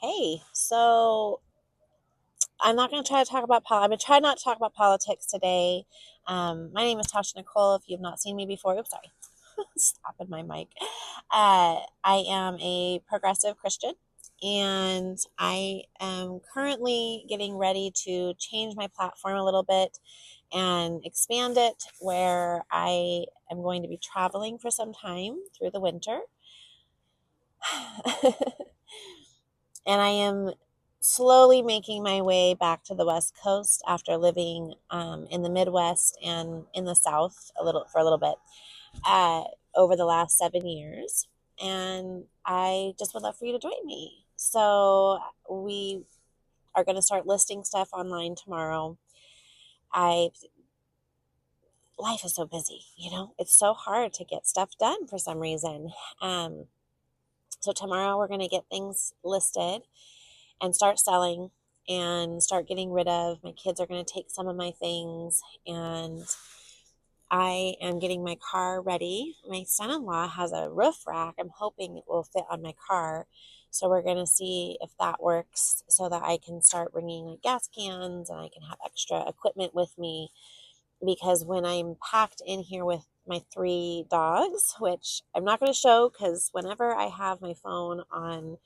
Hey, so I'm not going to try to talk about I'm going to try not to talk about politics today. My name is Tasha Nicole. If you've not seen me before, oops, sorry, stopping my mic. I am a progressive Christian, and I am currently getting ready to change my platform a little bit and expand it where I am going to be traveling for some time through the winter. And I am slowly making my way back to the West Coast after living in the Midwest and in the South for a little bit uh, over the last 7 years. And I just would love for you to join me. So we are going to start listing stuff online tomorrow. I Life is so busy, it's so hard to get stuff done for some reason. Um, so tomorrow we're going to get things listed and start selling and start getting rid of. My kids are going to take some of my things, and I am getting my car ready. My son-in-law has a roof rack. I'm hoping it will fit on my car. So we're going to see if that works so that I can start bringing like gas cans and I can have extra equipment with me, because when I'm packed in here with my three dogs, which I'm not going to show because whenever I have my phone on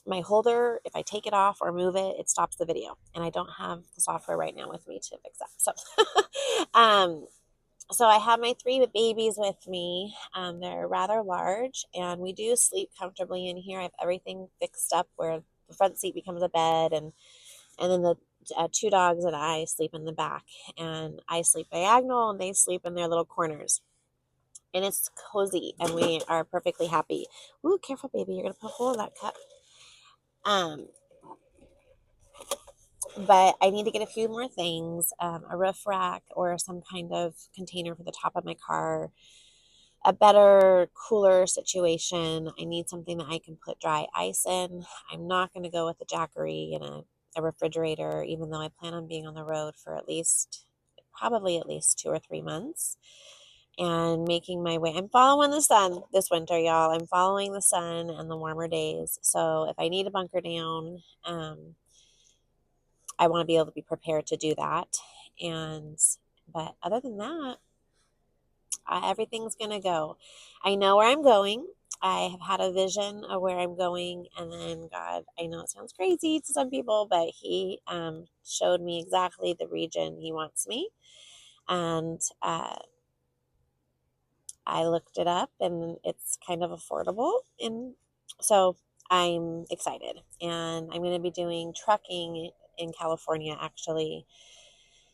my holder, if I take it off or move it, it stops the video, and I don't have the software right now with me to fix that. Um, so I have my three babies with me. They're rather large, and we do sleep comfortably in here. I have everything fixed up where the front seat becomes a bed, and then the two dogs and I sleep in the back, and I sleep diagonal, and they sleep in their little corners. And it's cozy, and we are perfectly happy. Ooh, careful, baby! You're gonna put a hole in that cup. Um, but I need to get a few more things, a roof rack or some kind of container for the top of my car, a better cooler situation. I need something that I can put dry ice in. I'm not going to go with a Jackery and a refrigerator, even though I plan on being on the road for probably at least 2 or 3 months, and making my way. I'm following the sun this winter, y'all. I'm following the sun and the warmer days. So if I need a bunker down, I want to be able to be prepared to do that. But other than that, everything's going to go. I know where I'm going. I have had a vision of where I'm going. And then God, I know it sounds crazy to some people, but He showed me exactly the region He wants me. And I looked it up, and it's kind of affordable. And so I'm excited. And I'm going to be doing trucking in California, actually,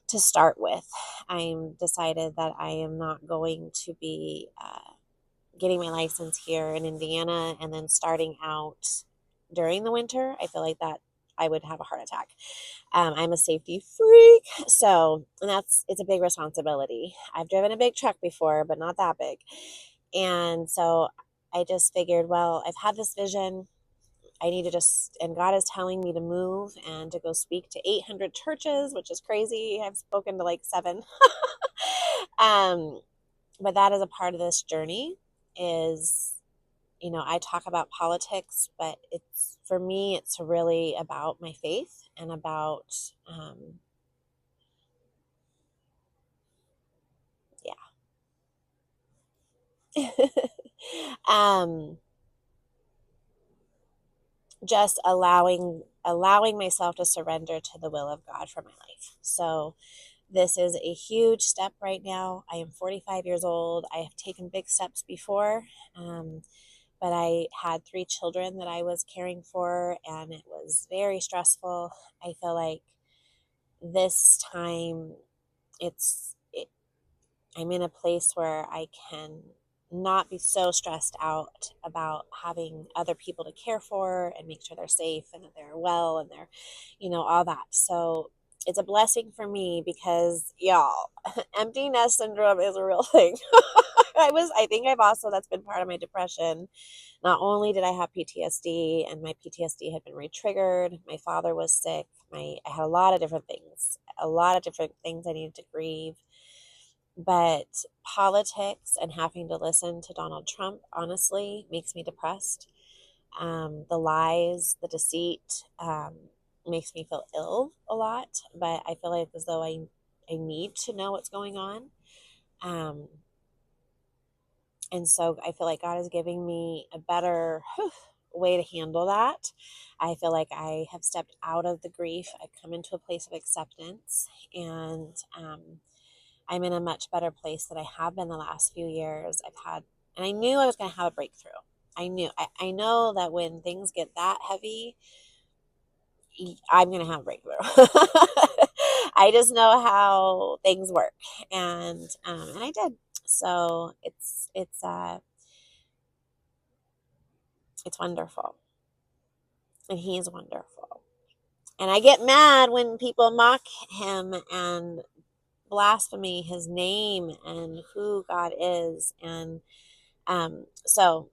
to start with. I'm decided that I am not going to be getting my license here in Indiana and then starting out during the winter. I feel like that I would have a heart attack. I'm a safety freak, so it's a big responsibility. I've driven a big truck before, but not that big, and so I just figured, well, I've had this vision. I need to and God is telling me to move and to go speak to 800 churches, which is crazy. I've spoken to like seven. um, but that is a part of this journey is, I talk about politics, but for me, it's really about my faith and about, yeah. um, just allowing myself to surrender to the will of God for my life. So this is a huge step right now. I am 45 years old. I have taken big steps before, but I had three children that I was caring for, and it was very stressful. I feel like this time I'm in a place where I can not be so stressed out about having other people to care for and make sure they're safe and that they're well and they're, all that. So it's a blessing for me because, y'all, empty nest syndrome is a real thing. I think that's been part of my depression. Not only did I have PTSD, and my PTSD had been re-triggered, my father was sick, I had a lot of different things I needed to grieve. But politics and having to listen to Donald Trump, honestly, makes me depressed. The lies, the deceit, makes me feel ill a lot, but I feel like as though I need to know what's going on. Um, and so I feel like God is giving me a better way to handle that. I feel like I have stepped out of the grief. I've come into a place of acceptance, and I'm in a much better place than I have been the last few years. And I knew I was going to have a breakthrough. I know that when things get that heavy, I'm going to have a breakthrough. I just know how things work, and I did. So it's wonderful, and he's wonderful. And I get mad when people mock him and blaspheme his name and who God is, and so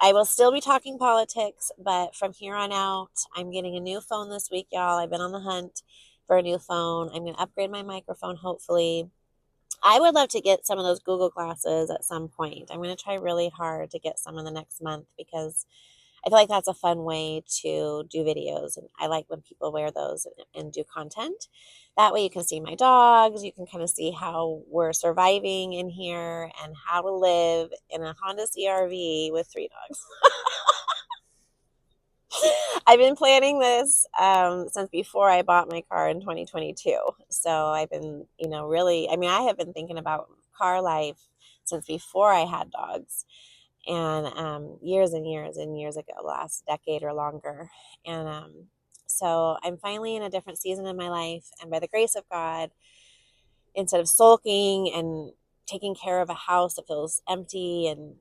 I will still be talking politics, but from here on out, I'm getting a new phone this week, y'all. I've been on the hunt for a new phone. I'm going to upgrade my microphone, hopefully. I would love to get some of those Google glasses at some point. I'm going to try really hard to get some in the next month because I feel like that's a fun way to do videos. And I like when people wear those and do content. That way you can see my dogs. You can kind of see how we're surviving in here and how to live in a Honda CRV with 3 dogs. I've been planning this since before I bought my car in 2022. So I've been, really, I mean, I have been thinking about car life since before I had dogs, and years and years and years ago, last decade or longer. And so I'm finally in a different season in my life. And by the grace of God, instead of sulking and taking care of a house that feels empty and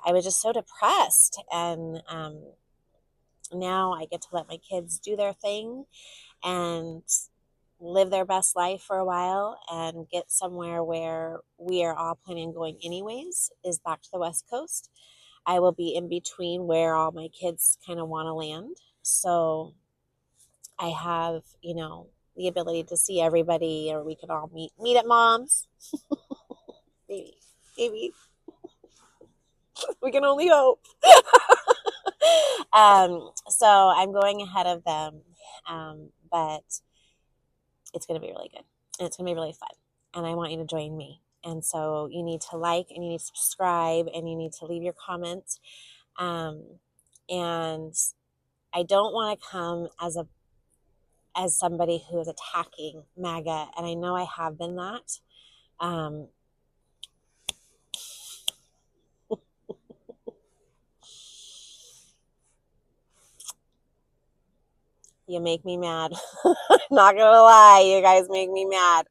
I was just so depressed. And now I get to let my kids do their thing and live their best life for a while and get somewhere where we are all planning on going anyways, is back to the West Coast. I will be in between where all my kids kind of want to land. So I have, the ability to see everybody, or we could all meet at mom's. Maybe. Maybe. We can only hope. So I'm going ahead of them. But it's going to be really good. And it's going to be really fun. And I want you to join me. And so you need to like and you need to subscribe and you need to leave your comments. And I don't want to come as somebody who is attacking MAGA, and I know I have been that. You make me mad. Not gonna lie, you guys make me mad.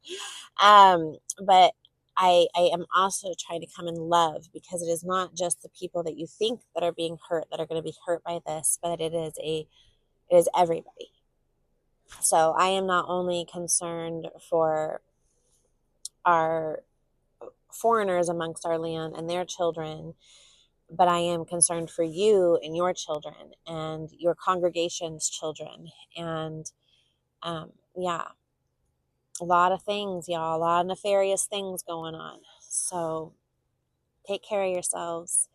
But I am also trying to come in love, because it is not just the people that you think that are being hurt that are going to be hurt by this, but it is everybody. So I am not only concerned for our foreigners amongst our land and their children, but I am concerned for you and your children and your congregation's children. And yeah, a lot of things, y'all, a lot of nefarious things going on. So take care of yourselves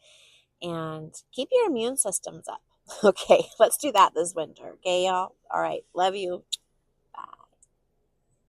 and keep your immune systems up. Okay, let's do that this winter. Okay, y'all? All right, love you.